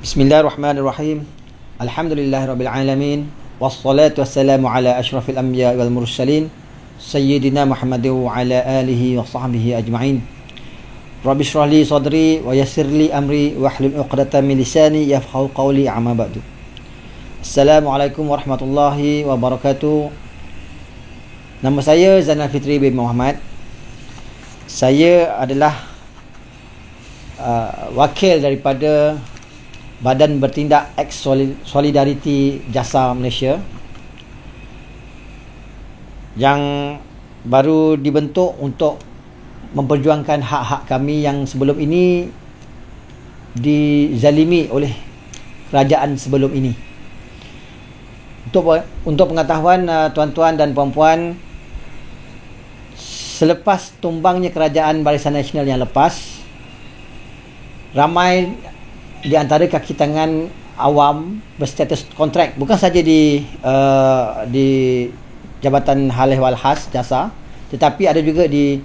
Bismillahirrahmanirrahim. Alhamdulillahirabbil alamin. Wassalatu wassalamu ala asyrafil anbiya wal mursalin sayyidina Muhammadin wa ala alihi wa sahbihi ajma'in. Rabbi shrah li sadri wa yassir li amri wahlul 'uqdatam min lisani yafqahu qawli, amma ba'du. Assalamualaikum warahmatullahi wabarakatuh. Nama saya Zainal Fitri bin Muhammad. Saya adalah wakil daripada Badan Bertindak Eks Solidariti Jasa Malaysia yang baru dibentuk untuk memperjuangkan hak-hak kami yang sebelum ini dizalimi oleh kerajaan sebelum ini. Untuk pengetahuan tuan-tuan dan puan-puan, selepas tumbangnya kerajaan Barisan Nasional yang lepas, ramai di antara kaki tangan awam berstatus kontrak, bukan saja di Jabatan Hal Ehwal Khas Jasa, tetapi ada juga di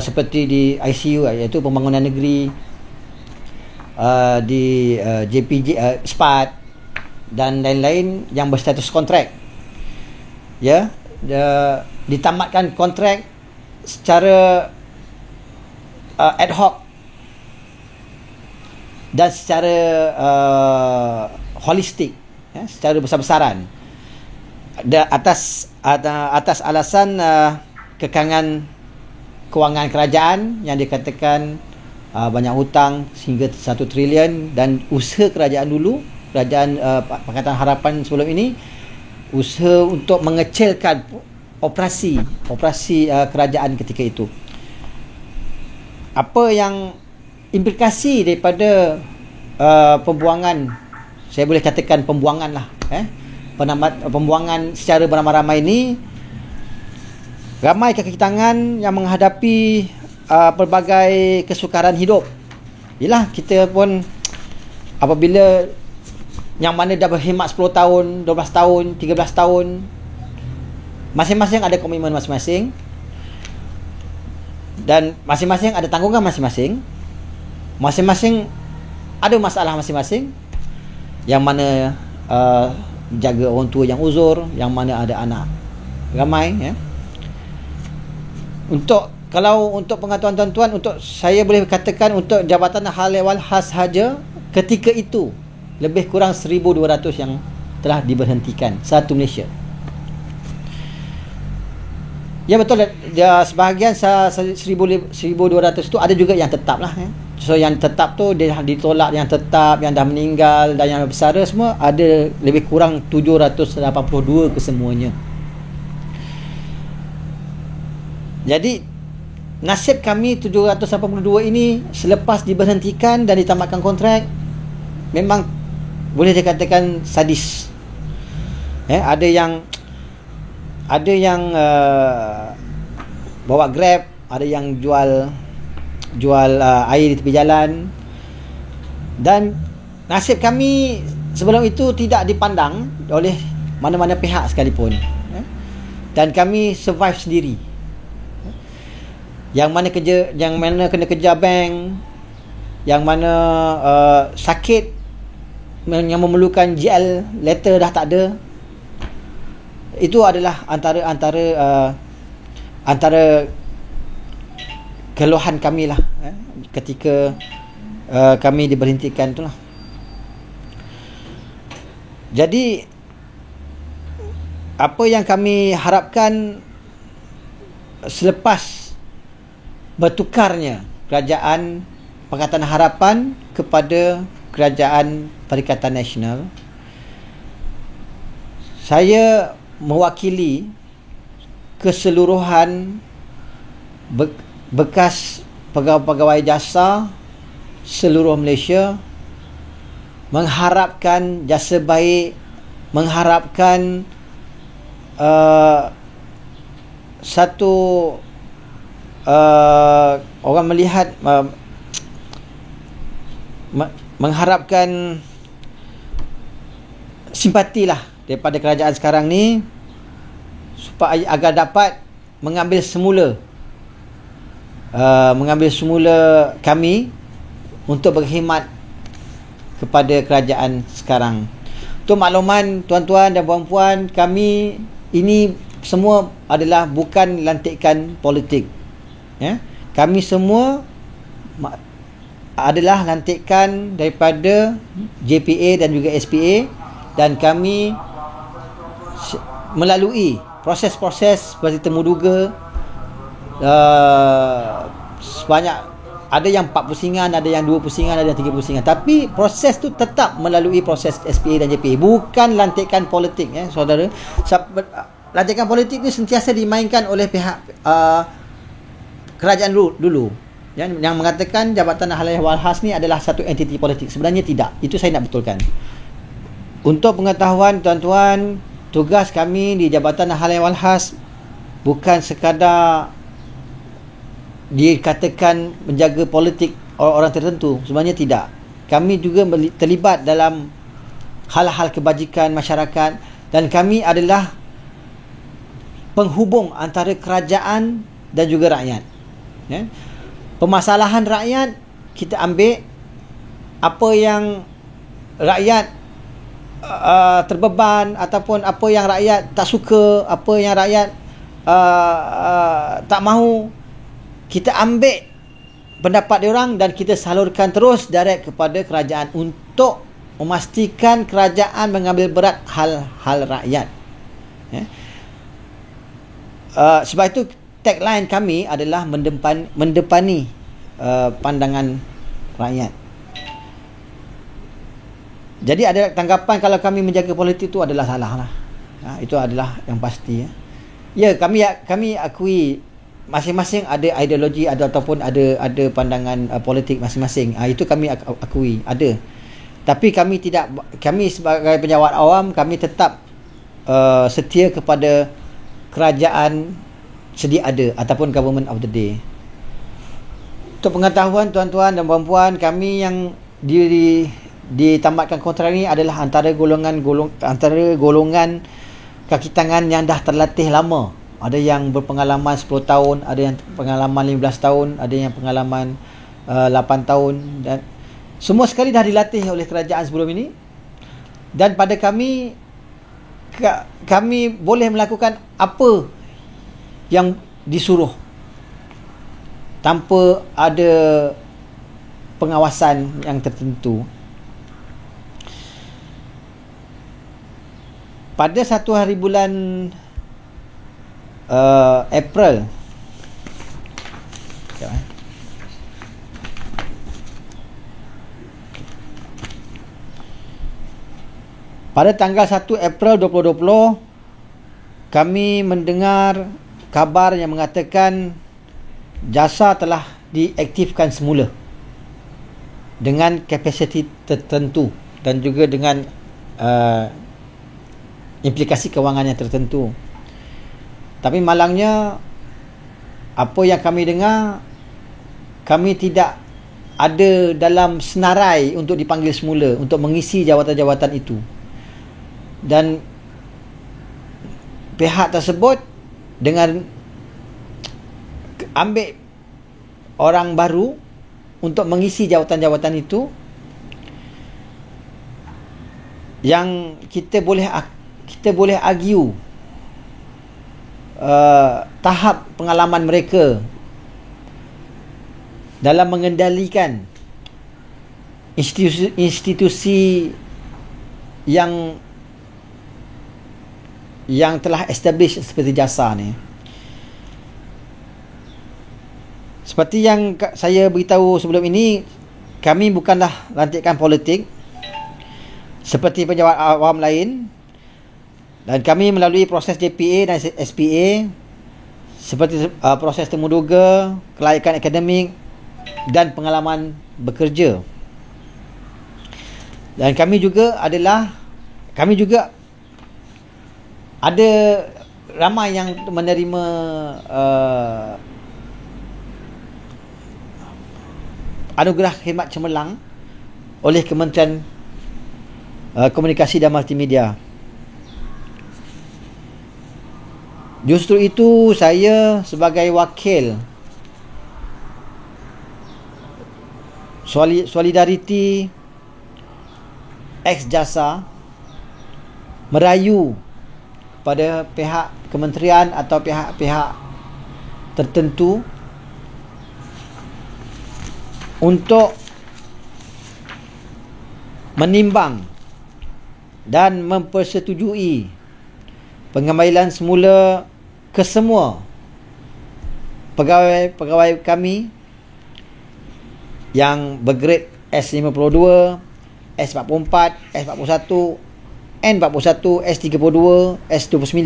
seperti di ICU, iaitu Pembangunan Negeri, di JPJ, SPAT dan lain-lain yang berstatus kontrak. Ya, ditamatkan kontrak secara ad hoc dan secara holistik, ya, secara besar-besaran, atas alasan kekangan kewangan kerajaan yang dikatakan banyak hutang sehingga 1 trilion, dan usaha kerajaan dulu, kerajaan Pakatan Harapan sebelum ini, usaha untuk mengecilkan operasi kerajaan ketika itu. Apa yang implikasi daripada pembuangan, saya boleh katakan pembuangan lah, pembuangan secara beramai-ramai ini, ramai kaki tangan yang menghadapi pelbagai kesukaran hidup. Yalah, kita pun apabila yang mana dah berkhidmat 10 tahun, 12 tahun, 13 tahun, masing-masing ada komitmen masing-masing, dan masing-masing ada tanggungan masing-masing. Masing-masing ada masalah masing-masing, yang mana jaga orang tua yang uzur, yang mana ada anak ramai, ya. Kalau untuk pengetahuan tuan-tuan, untuk saya boleh katakan untuk Jabatan Hal Ehwal Khas sahaja ketika itu lebih kurang 1,200 yang telah diberhentikan, satu Malaysia. Ya, betul. Sebahagian 1,200 tu ada juga yang tetap lah, ya. So yang tetap tu dia ditolak, yang tetap, yang dah meninggal dan yang bersara semua ada lebih kurang 782 kesemuanya. Jadi nasib kami 782 ini selepas diberhentikan dan ditamatkan kontrak memang boleh dikatakan sadis. Ada yang bawa Grab, ada yang jual air di tepi jalan, dan nasib kami sebelum itu tidak dipandang oleh mana-mana pihak sekalipun, dan kami survive sendiri. Yang mana kena kerja bank, yang mana sakit, yang memerlukan GL letter dah tak ada. Itu adalah antara keluhan kami lah, ketika kami diberhentikan itulah. Jadi apa yang kami harapkan selepas bertukarnya kerajaan Pakatan Harapan kepada kerajaan Perikatan Nasional, saya mewakili keseluruhan bekas pegawai-pegawai jasa seluruh Malaysia, mengharapkan jasa baik, mengharapkan satu orang melihat, mengharapkan simpatilah daripada kerajaan sekarang ni, supaya agar dapat mengambil semula kami untuk berkhidmat kepada kerajaan sekarang. Untuk makluman tuan-tuan dan puan-puan, kami ini semua adalah bukan lantikan politik, ya. Kami semua adalah lantikan daripada JPA dan juga SPA, dan kami melalui proses-proses seperti temuduga, sebanyak, ada yang 4 pusingan, ada yang 2 pusingan, ada yang 3 pusingan, tapi proses tu tetap melalui proses SPA dan JPA, bukan lantikan politik, ya saudara. Lantikan politik ni sentiasa dimainkan oleh pihak kerajaan dulu, yang mengatakan Jabatan Hal Ehwal Khas ni adalah satu entiti politik. Sebenarnya tidak. Itu saya nak betulkan. Untuk pengetahuan tuan-tuan, tugas kami di Jabatan Hal Ehwal Khas bukan sekadar dikatakan menjaga politik orang tertentu. Sebenarnya tidak. Kami juga terlibat dalam hal-hal kebajikan masyarakat, dan kami adalah penghubung antara kerajaan dan juga rakyat, ya. Permasalahan rakyat kita ambil, apa yang rakyat terbeban ataupun apa yang rakyat tak suka, apa yang rakyat tak mahu, kita ambil pendapat diorang dan kita salurkan terus direct kepada kerajaan untuk memastikan kerajaan mengambil berat hal-hal rakyat, ya. Sebab itu tagline kami adalah mendepani pandangan rakyat. Jadi ada tanggapan kalau kami menjaga politik itu adalah salah lah. Itu adalah yang pasti, ya. Ya, kami akui masing-masing ada ideologi, ataupun ada pandangan politik masing-masing. Itu kami akui ada. Tapi kami sebagai penjawat awam, kami tetap setia kepada kerajaan sedia ada ataupun government of the day. Untuk pengetahuan tuan-tuan dan puan-puan, kami yang ditamatkan kontrak ini adalah antara golongan kaki tangan yang dah terlatih lama. Ada yang berpengalaman 10 tahun, ada yang pengalaman 15 tahun, ada yang pengalaman 8 tahun, dan semua sekali dah dilatih oleh kerajaan sebelum ini. Dan pada kami boleh melakukan apa yang disuruh tanpa ada pengawasan yang tertentu. Pada satu hari bulan April, pada tanggal 1 April 2020, kami mendengar kabar yang mengatakan jasa telah diaktifkan semula dengan kapasiti tertentu dan juga dengan implikasi kewangan yang tertentu. Tapi malangnya, apa yang kami dengar, kami tidak ada dalam senarai untuk dipanggil semula untuk mengisi jawatan-jawatan itu. Dan pihak tersebut dengan ambil orang baru untuk mengisi jawatan-jawatan itu, yang kita boleh argue tahap pengalaman mereka dalam mengendalikan institusi yang telah establish seperti jasa ni. Seperti yang saya beritahu sebelum ini, kami bukanlah lantikan politik seperti pejabat awam lain, dan kami melalui proses JPA dan SPA seperti proses temuduga, kelayakan akademik dan pengalaman bekerja. Dan kami juga ada ramai yang menerima anugerah khidmat cemerlang oleh Kementerian Komunikasi dan Multimedia. Justru itu, saya sebagai wakil solidariti ex jasa merayu pada pihak kementerian atau pihak-pihak tertentu untuk menimbang dan mempersetujui pengembalian semula ke semua pegawai kami yang bergrade S52, S44, S41, N41, S32, S29,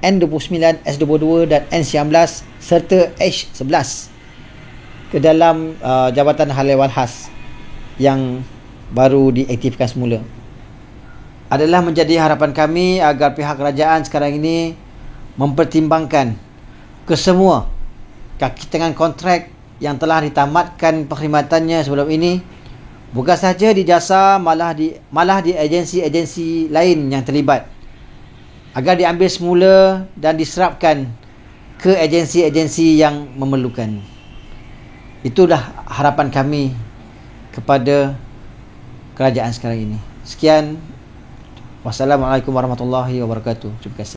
N29, S22 dan N19 serta H11 ke dalam Jabatan Hal Ehwal Khas yang baru diaktifkan semula. Adalah menjadi harapan kami agar pihak kerajaan sekarang ini mempertimbangkan kesemua kaki tangan kontrak yang telah ditamatkan perkhidmatannya sebelum ini, bukan sahaja di jasa, malah di agensi-agensi lain yang terlibat, agar diambil semula dan diserapkan ke agensi-agensi yang memerlukan. Itulah harapan kami kepada kerajaan sekarang ini. Sekian. Wassalamualaikum warahmatullahi wabarakatuh. Terima kasih.